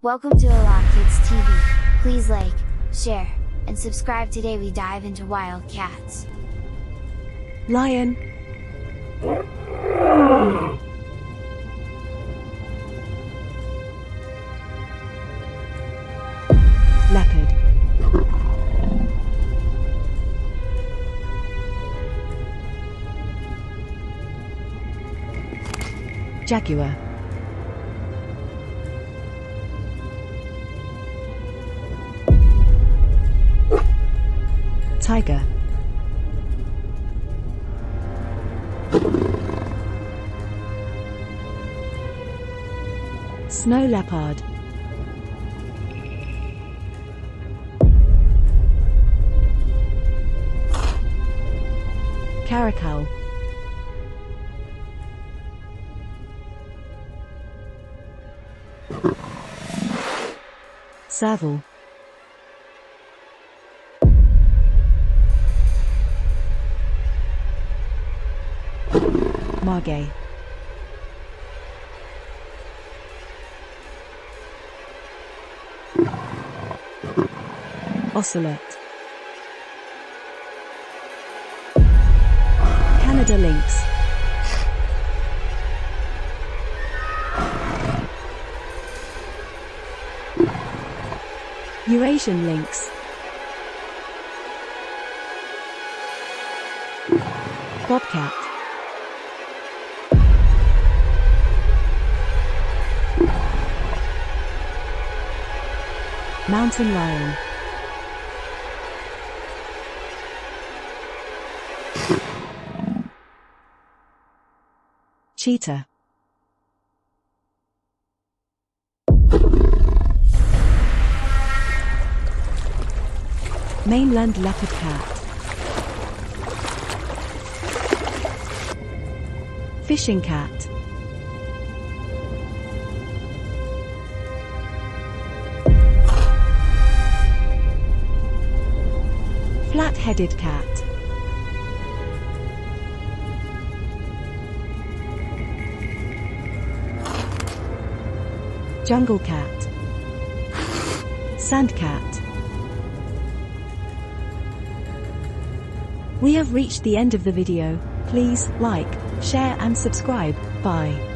Welcome to Alok Kids TV. Please like, share, and subscribe. Today we dive into wild cats. Lion, leopard, jaguar, tiger, snow leopard, caracal, serval, margay, ocelot, Canada lynx, Eurasian lynx, bobcat, mountain lion, cheetah, mainland leopard cat, fishing cat, flat-headed cat, jungle cat, sand cat. We have reached the end of the video. Please like, share and subscribe. Bye.